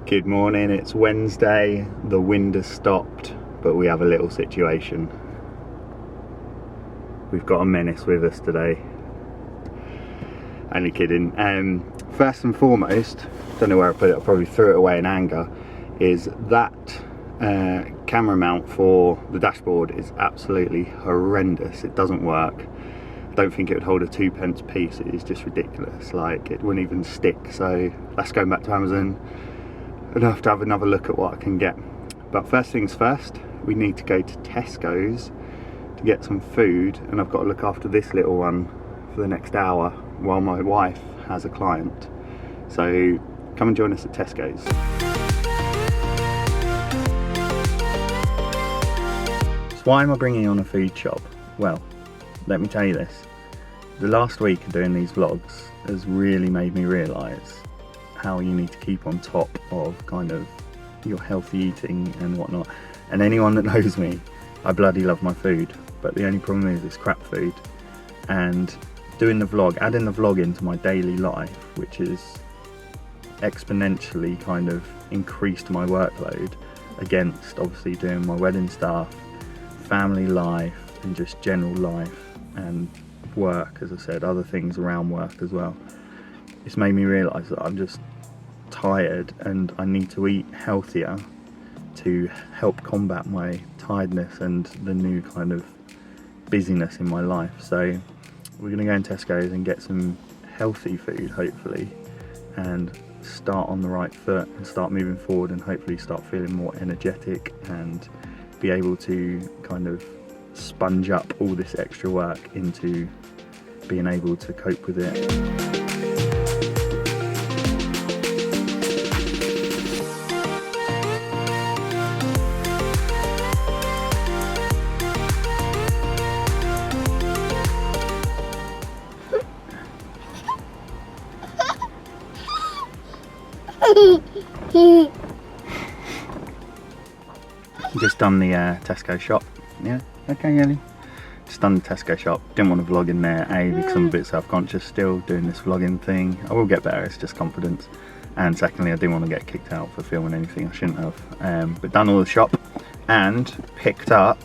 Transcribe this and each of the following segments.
Good morning, it's Wednesday, the wind has stopped, but we have a little situation. We've got a menace with us today. Only kidding. First and foremost, don't know where I put it, I probably threw it away in anger, is that camera mount for the dashboard is absolutely horrendous. It doesn't work. I don't think it would hold a 2p piece. It is just ridiculous. Like, it wouldn't even stick. So that's going back to Amazon. I'd have to have another look at what I can get. But first things first, we need to go to Tesco's to get some food, and I've got to look after this little one for the next hour while my wife has a client. So come and join us at Tesco's. So why am I bringing on a food shop? Well, let me tell you this. The last week of doing these vlogs has really made me realise how you need to keep on top of kind of your healthy eating and whatnot. And anyone that knows me, I bloody love my food, but the only problem is it's crap food. And doing the vlog, adding the vlog into my daily life, which is exponentially kind of increased my workload against obviously doing my wedding stuff, family life, and just general life and work, as I said, other things around work as well. It's made me realise that I'm just tired and I need to eat healthier to help combat my tiredness and the new kind of busyness in my life. So we're going to go in Tesco's and get some healthy food, hopefully, and start on the right foot and start moving forward and hopefully start feeling more energetic and be able to kind of sponge up all this extra work into being able to cope with it. Just done the Tesco shop. Yeah, okay, Ellie. Just done the Tesco shop. Didn't want to vlog in there, A, because I'm a bit self-conscious still doing this vlogging thing. I will get better, it's just confidence. And secondly, I didn't want to get kicked out for filming anything I shouldn't have. But done all the shop and picked up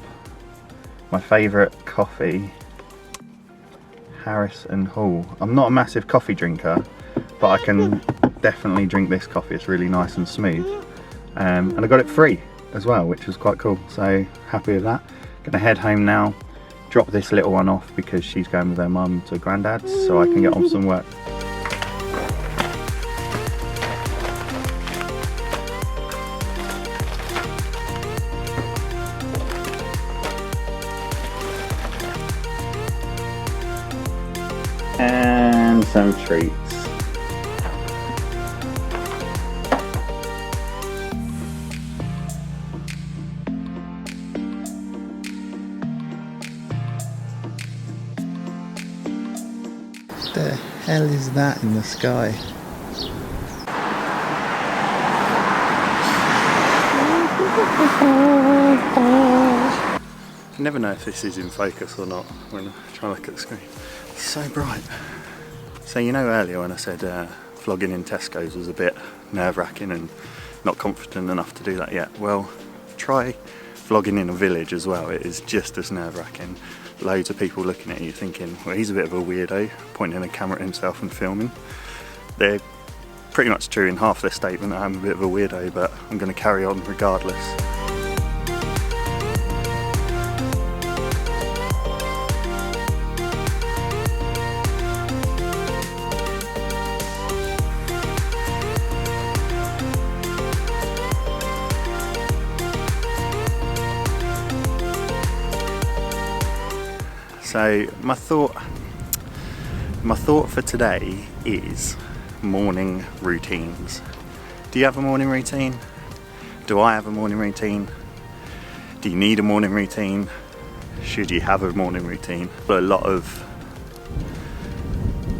my favourite coffee, Harris and Hall. I'm not a massive coffee drinker, but I can definitely drink this coffee. It's really nice and smooth. And I got it free as well, which was quite cool, so happy with that. Gonna head home now, drop this little one off because she's going with her mum to granddad's, so I can get on some work. And some treats. What the hell is that in the sky? I never know if this is in focus or not when I try to look at the screen. It's so bright. So you know earlier when I said vlogging in Tesco's was a bit nerve-wracking and not confident enough to do that yet. Well, try vlogging in a village as well. It is just as nerve-wracking. Loads of people looking at you thinking, well, he's a bit of a weirdo, pointing a camera at himself and filming. They're pretty much true in half their statement. I'm a bit of a weirdo, but I'm going to carry on regardless. So my thought for today is morning routines. Do you have a morning routine? Do I have a morning routine? Do you need a morning routine? Should you have a morning routine? But a lot of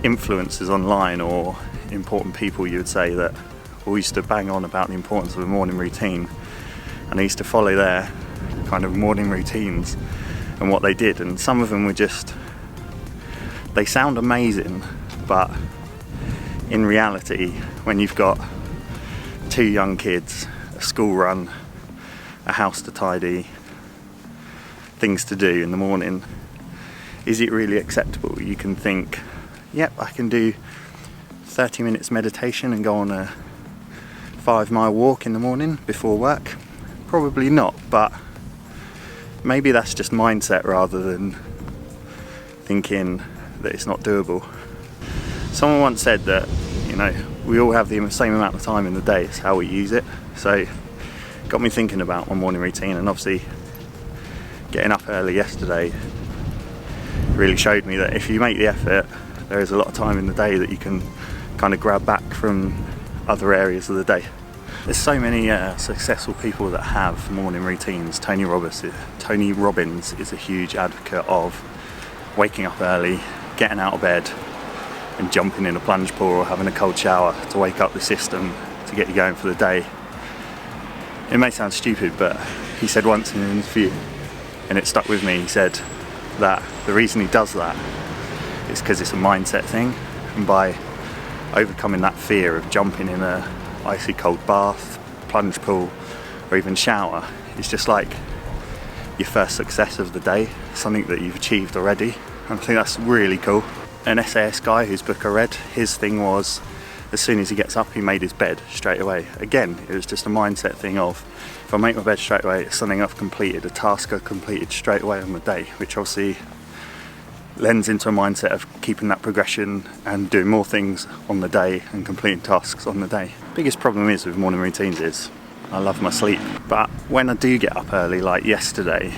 influencers online or important people, you would say, that all used to bang on about the importance of a morning routine, and I used to follow their kind of morning routines and what they did, and some of them were just, they sound amazing, but in reality, when you've got 2 young kids, a school run, a house to tidy, things to do in the morning, is it really acceptable? You can think, yep, I can do 30 minutes meditation and go on a 5-mile walk in the morning before work. Probably not, but maybe that's just mindset rather than thinking that it's not doable. Someone once said that, you know, we all have the same amount of time in the day, it's how we use it. So it got me thinking about my morning routine, and obviously getting up early yesterday really showed me that if you make the effort, there is a lot of time in the day that you can kind of grab back from other areas of the day. There's so many successful people that have morning routines. Tony Robbins is a huge advocate of waking up early, getting out of bed and jumping in a plunge pool or having a cold shower to wake up the system to get you going for the day. It may sound stupid, but he said once in an interview, and it stuck with me, he said that the reason he does that is because it's a mindset thing, and by overcoming that fear of jumping in a icy cold bath, plunge pool or even shower, it's just like your first success of the day, something that you've achieved already. And I think that's really cool. An SAS guy whose book I read, his thing was as soon as he gets up he made his bed straight away. Again, it was just a mindset thing of, if I make my bed straight away, it's something I've completed, a task I've completed straight away on the day, which obviously lends into a mindset of keeping that progression and doing more things on the day and completing tasks on the day. Biggest problem is with morning routines is I love my sleep, but when I do get up early like yesterday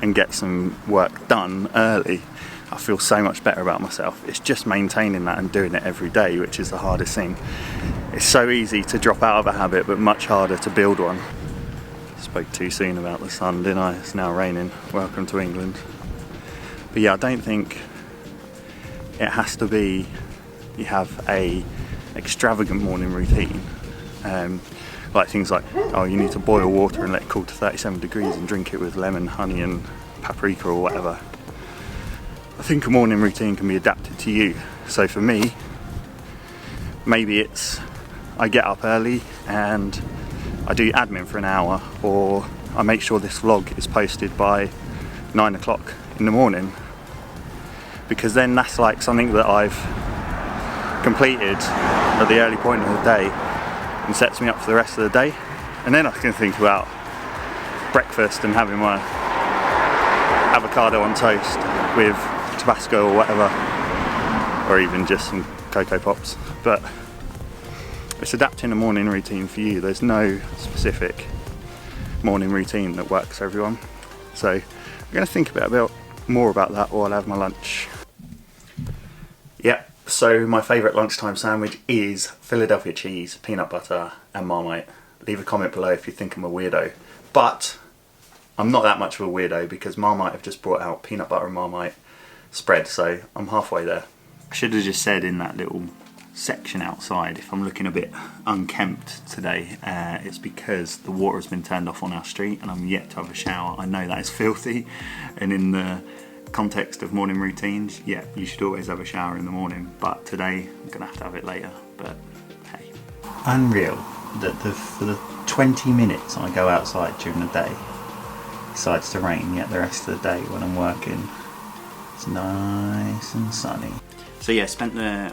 and get some work done early, I feel so much better about myself. It's just maintaining that and doing it every day which is the hardest thing. It's so easy to drop out of a habit but much harder to build one. Spoke too soon about the sun, didn't I? It's now raining. Welcome to England. But yeah, I don't think it has to be you have a extravagant morning routine, like things like, oh, you need to boil water and let it cool to 37 degrees and drink it with lemon, honey and paprika or whatever. I think a morning routine can be adapted to you. So for me, maybe it's I get up early and I do admin for an hour, or I make sure this vlog is posted by 9 o'clock in the morning, because then that's like something that I've completed at the early point of the day and sets me up for the rest of the day. And then I can think about breakfast and having my avocado on toast with Tabasco or whatever, or even just some Cocoa Pops. But it's adapting a morning routine for you. There's no specific morning routine that works for everyone. So I'm going to think a bit more about that while I have my lunch. Yep, so my favourite lunchtime sandwich is Philadelphia cheese, peanut butter and Marmite. Leave a comment below if you think I'm a weirdo. But I'm not that much of a weirdo because Marmite have just brought out peanut butter and Marmite spread, so I'm halfway there. I should have just said in that little section outside, if I'm looking a bit unkempt today, it's because the water has been turned off on our street and I'm yet to have a shower. I know that is filthy, and in the context of morning routines, yeah, you should always have a shower in the morning, but today I'm gonna have to have it later. But hey, unreal that for the 20 minutes I go outside during the day it decides to rain, yet the rest of the day when I'm working it's nice and sunny. So yeah, spent the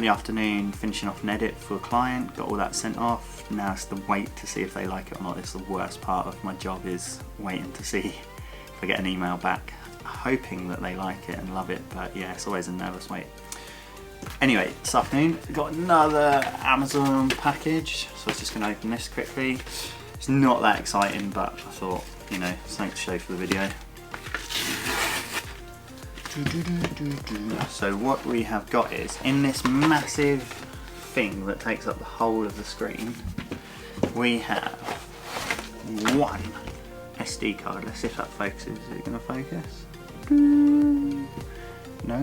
afternoon finishing off an edit for a client, got all that sent off. Now it's the wait to see if they like it or not. It's the worst part of my job, is waiting to see if I get an email back, hoping that they like it and love it, but yeah, it's always a nervous wait. Anyway, this afternoon got another Amazon package, so I was just going to open this quickly. It's not that exciting, but I thought, you know, something to show for the video. So what we have got is, in this massive thing that takes up the whole of the screen, we have one SD card. Let's see if that focuses. Is it going to focus? No.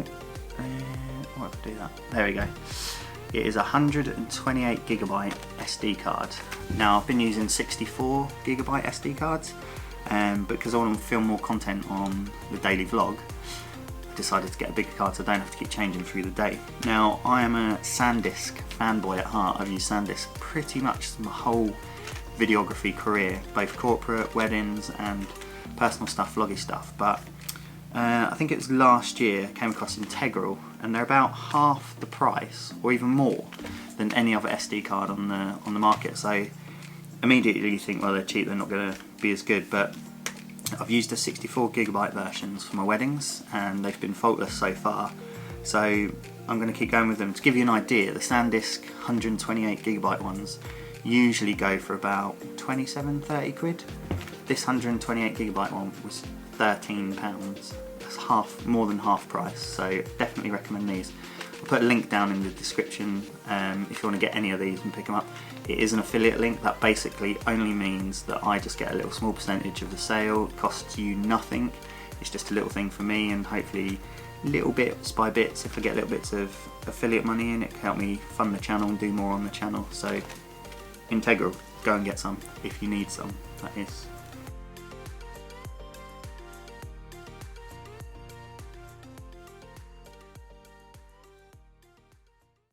What if I do that? There we go. It is a 128 gigabyte SD card. Now I've been using 64 gigabyte SD cards, because I want to film more content on the daily vlog. decided to get a bigger card so I don't have to keep changing through the day. Now, I am a SanDisk fanboy at heart. I've used SanDisk pretty much my whole videography career, both corporate, weddings and personal stuff, vloggy stuff, but I think it was last year I came across Integral, and they're about half the price or even more than any other SD card on the market. So immediately you think, well, they're cheap, they're not going to be as good, but I've used the 64GB versions for my weddings and they've been faultless so far, so I'm going to keep going with them. To give you an idea, the SanDisk 128GB ones usually go for about 27-30 quid. This 128GB one was £13. That's more than half price, so definitely recommend these. I'll put a link down in the description if you want to get any of these and pick them up. It is an affiliate link. That basically only means that I just get a little small percentage of the sale. It costs you nothing. It's just a little thing for me, and hopefully little bits by bits, if I get little bits of affiliate money in, it can help me fund the channel and do more on the channel. So Integral, go and get some if you need some, that is.